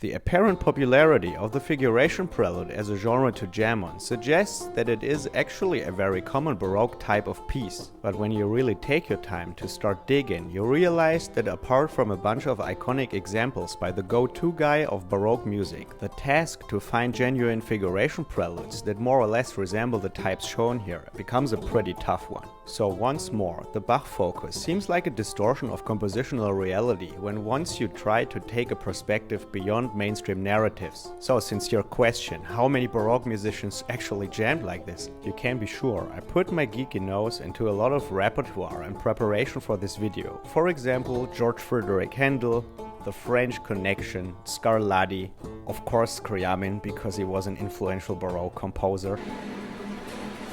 The apparent popularity of the figuration prelude as a genre to jam on suggests that it is actually a very common Baroque type of piece. But when you really take your time to start digging, you realize that apart from a bunch of iconic examples by the go-to guy of Baroque music, the task to find genuine figuration preludes that more or less resemble the types shown here becomes a pretty tough one. So once more, the Bach focus seems like a distortion of compositional reality when once you try to take a perspective beyond mainstream narratives. So since your question, how many Baroque musicians actually jammed like this, you can be sure I put my geeky nose into a lot of repertoire in preparation for this video. For example, George Frédéric Handel, the French Connection, Scarlatti, of course Scriabin because he was an influential Baroque composer.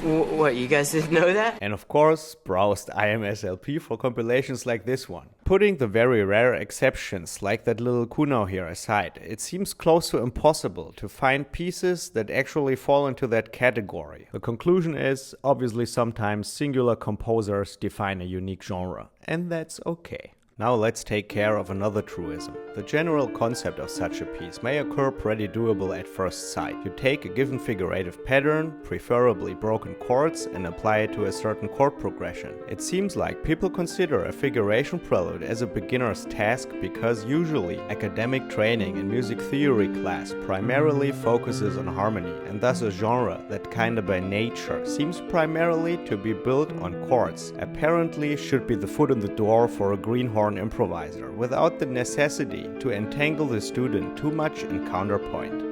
What, you guys didn't know that? And of course, browsed IMSLP for compilations like this one. Putting the very rare exceptions like that little Kuno here aside, it seems close to impossible to find pieces that actually fall into that category. The conclusion is, obviously sometimes singular composers define a unique genre, and that's okay. Now let's take care of another truism. The general concept of such a piece may occur pretty doable at first sight. You take a given figurative pattern, preferably broken chords, and apply it to a certain chord progression. It seems like people consider a figuration prelude as a beginner's task because usually academic training in music theory class primarily focuses on harmony, and thus a genre that kinda by nature seems primarily to be built on chords apparently should be the foot in the door for a greenhorn improviser without the necessity to entangle the student too much in counterpoint.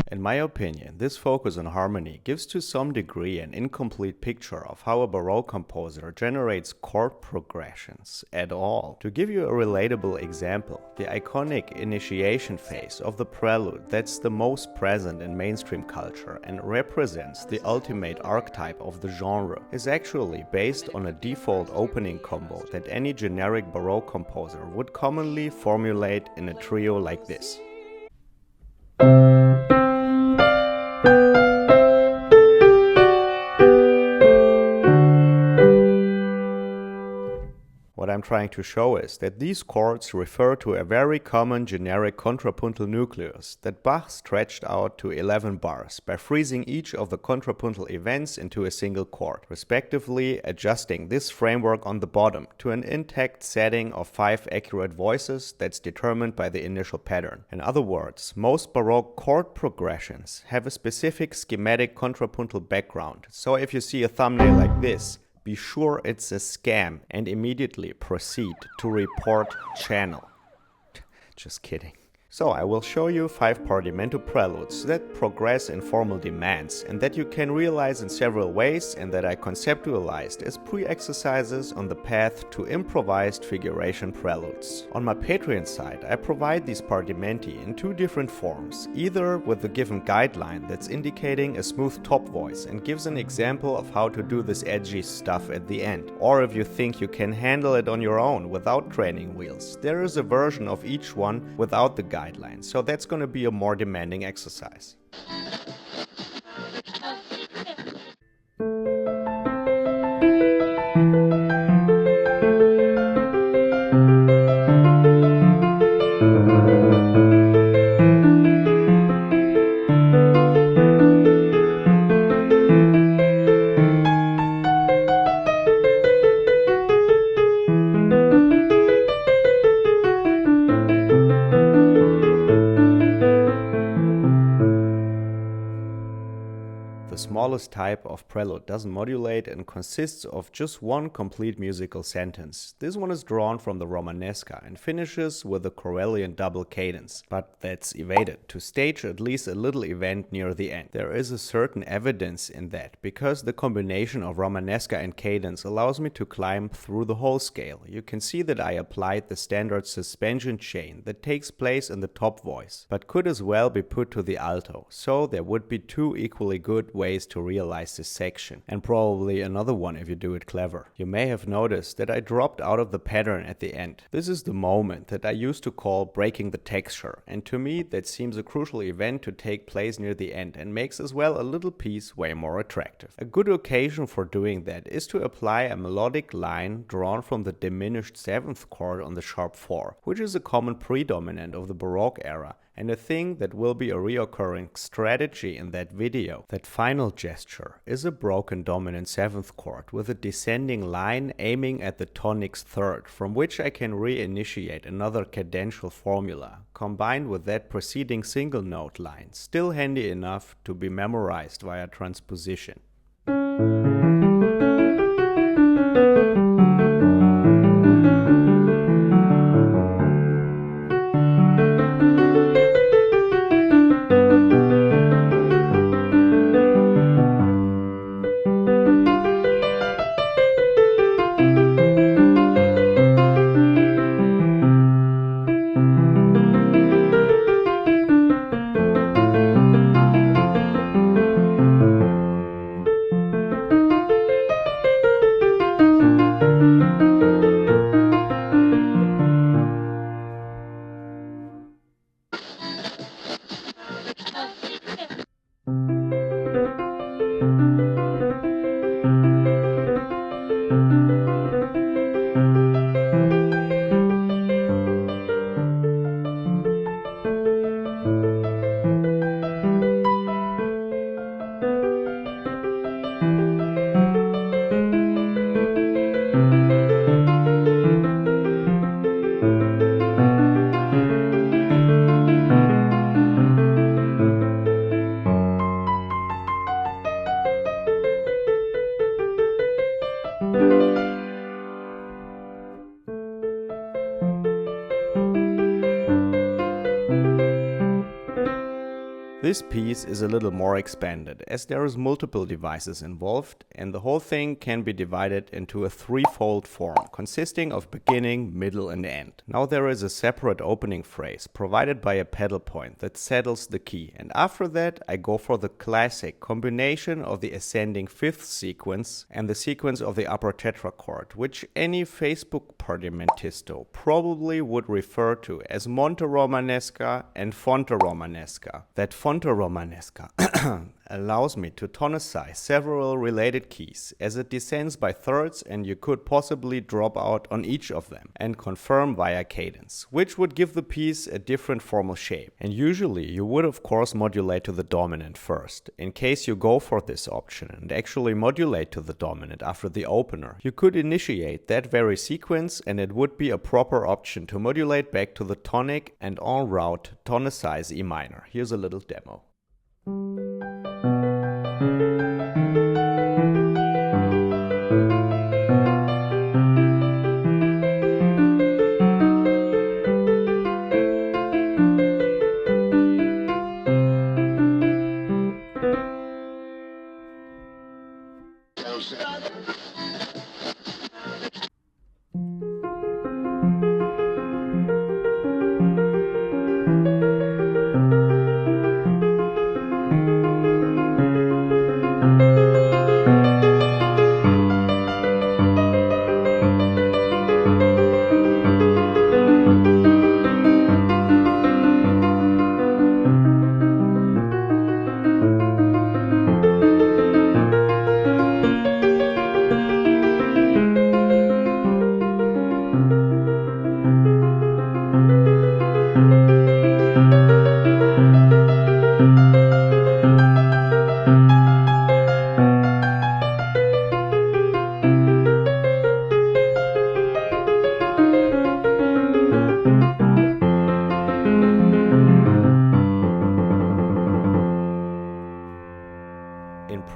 In my opinion, this focus on harmony gives to some degree an incomplete picture of how a Baroque composer generates chord progressions at all. To give you a relatable example, the iconic initiation phase of the prelude that's the most present in mainstream culture and represents the ultimate archetype of the genre is actually based on a default opening combo that any generic Baroque composer would commonly formulate in a trio like this. What I'm trying to show is that these chords refer to a very common generic contrapuntal nucleus that Bach stretched out to 11 bars by freezing each of the contrapuntal events into a single chord, respectively adjusting this framework on the bottom to an intact setting of 5 accurate voices that's determined by the initial pattern. In other words, most Baroque chord progressions have a specific schematic contrapuntal background, so if you see a thumbnail like this, be sure it's a scam and immediately proceed to report channel. Just kidding. So I will show you 5 Partimenti preludes that progress in formal demands and that you can realize in several ways and that I conceptualized as pre-exercises on the path to improvised figuration preludes. On my Patreon site I provide these Partimenti in 2 different forms, either with a given guideline that's indicating a smooth top voice and gives an example of how to do this edgy stuff at the end, or if you think you can handle it on your own without training wheels, there is a version of each one without the guidelines, so that's going to be a more demanding exercise. The smallest type of prelude doesn't modulate and consists of just one complete musical sentence. This one is drawn from the Romanesca and finishes with a Corellian double cadence, but that's evaded to stage at least a little event near the end. There is a certain evidence in that because the combination of Romanesca and cadence allows me to climb through the whole scale. You can see that I applied the standard suspension chain that takes place in the top voice, but could as well be put to the alto, so there would be 2 equally good ways to realize this section, and probably another one if you do it clever. You may have noticed that I dropped out of the pattern at the end. This is the moment that I used to call breaking the texture, and to me that seems a crucial event to take place near the end and makes as well a little piece way more attractive. A good occasion for doing that is to apply a melodic line drawn from the diminished 7th chord on the sharp 4, which is a common predominant of the Baroque era And a thing that will be a reoccurring strategy in that video, that final gesture, is a broken dominant 7th chord with a descending line aiming at the tonic's 3rd, from which I can reinitiate another cadential formula, combined with that preceding single note line, still handy enough to be memorized via transposition. This piece is a little more expanded, as there is multiple devices involved, and the whole thing can be divided into a threefold form, consisting of beginning, middle and end. Now there is a separate opening phrase, provided by a pedal point, that settles the key, and after that I go for the classic combination of the ascending 5th sequence and the sequence of the upper tetrachord, which any Facebook Partimentisto probably would refer to as Monte Romanesca and Fonte Romanesca. That Fonte Romanesca allows me to tonicize several related keys as it descends by thirds, and you could possibly drop out on each of them and confirm via cadence, which would give the piece a different formal shape. And usually you would of course modulate to the dominant first. In case you go for this option and actually modulate to the dominant after the opener, you could initiate that very sequence and it would be a proper option to modulate back to the tonic and en route tonicize E minor. Here's a little demo.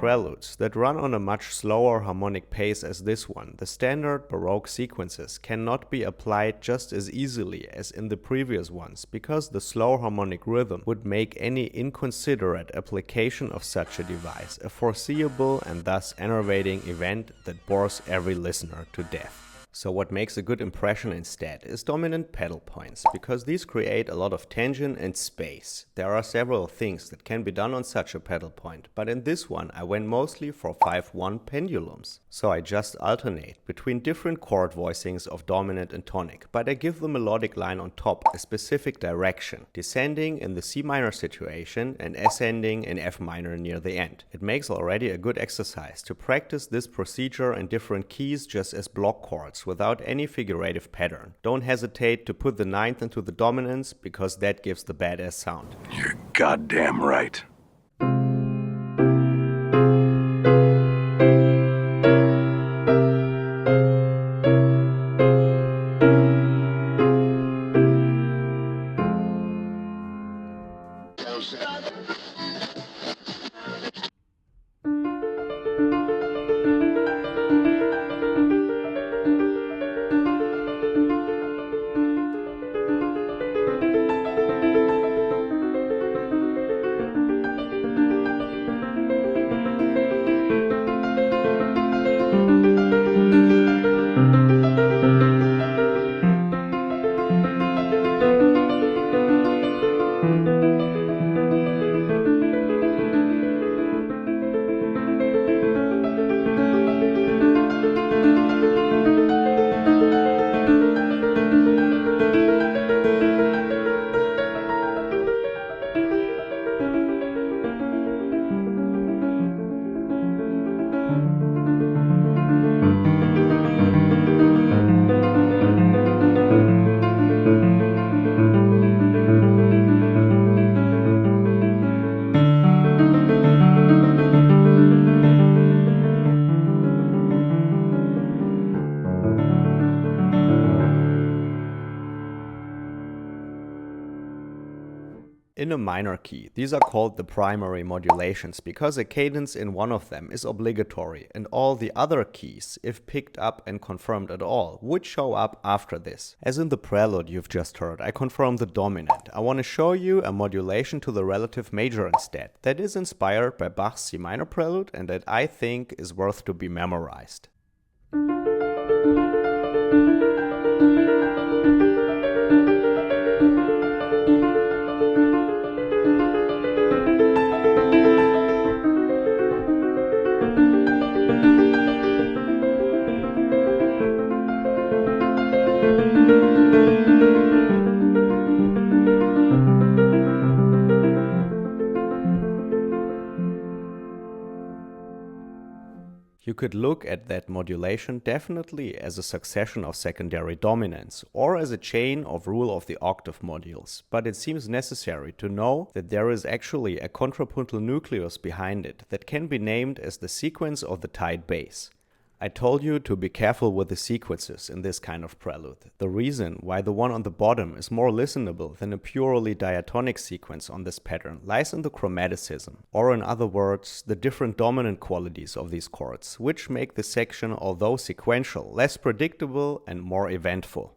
Preludes that run on a much slower harmonic pace as this one, the standard Baroque sequences cannot be applied just as easily as in the previous ones, because the slow harmonic rhythm would make any inconsiderate application of such a device a foreseeable and thus enervating event that bores every listener to death. So what makes a good impression instead is dominant pedal points, because these create a lot of tension and space. There are several things that can be done on such a pedal point, but in this one I went mostly for 5-1 pendulums. So I just alternate between different chord voicings of dominant and tonic, but I give the melodic line on top a specific direction, descending in the C minor situation and ascending in F minor near the end. It makes already a good exercise to practice this procedure in different keys just as block chords chords without any figurative pattern. Don't hesitate to put the ninth into the dominance, because that gives the badass sound. You're goddamn right. In a minor key, these are called the primary modulations because a cadence in one of them is obligatory, and all the other keys, if picked up and confirmed at all, would show up after this. As in the prelude you've just heard, I confirmed the dominant. I want to show you a modulation to the relative major instead, that is inspired by Bach's C minor prelude and that I think is worth to be memorized. You could look at that modulation definitely as a succession of secondary dominants, or as a chain of rule of the octave modules, but it seems necessary to know that there is actually a contrapuntal nucleus behind it that can be named as the sequence of the tied bass. I told you to be careful with the sequences in this kind of prelude. The reason why the one on the bottom is more listenable than a purely diatonic sequence on this pattern lies in the chromaticism, or in other words, the different dominant qualities of these chords, which make the section, although sequential, less predictable and more eventful.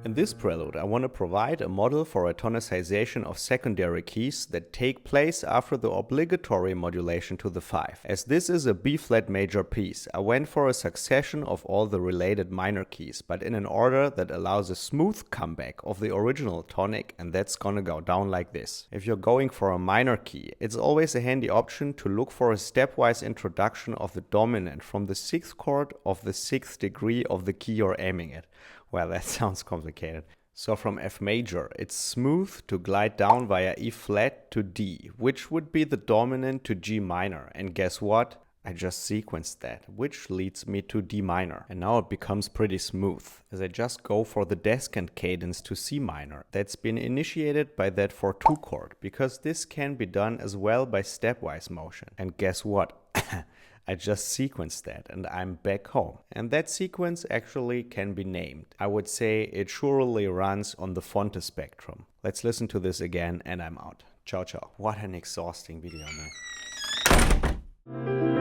In this prelude, I want to provide a model for a tonicization of secondary keys that take place after the obligatory modulation to the 5. As this is a B-flat major piece, I went for a succession of all the related minor keys, but in an order that allows a smooth comeback of the original tonic, and that's gonna go down like this. If you're going for a minor key, it's always a handy option to look for a stepwise introduction of the dominant from the 6th chord of the 6th degree of the key you're aiming at. Well, that sounds complicated. So from F major, it's smooth to glide down via E flat to D, which would be the dominant to G minor. And guess what? I just sequenced that, which leads me to D minor. And now it becomes pretty smooth, as I just go for the descant cadence to C minor. That's been initiated by that 4/2 chord, because this can be done as well by stepwise motion. And guess what? I just sequenced that and I'm back home. And that sequence actually can be named. I would say it surely runs on the Fonte spectrum. Let's listen to this again and I'm out. Ciao, ciao. What an exhausting video, man.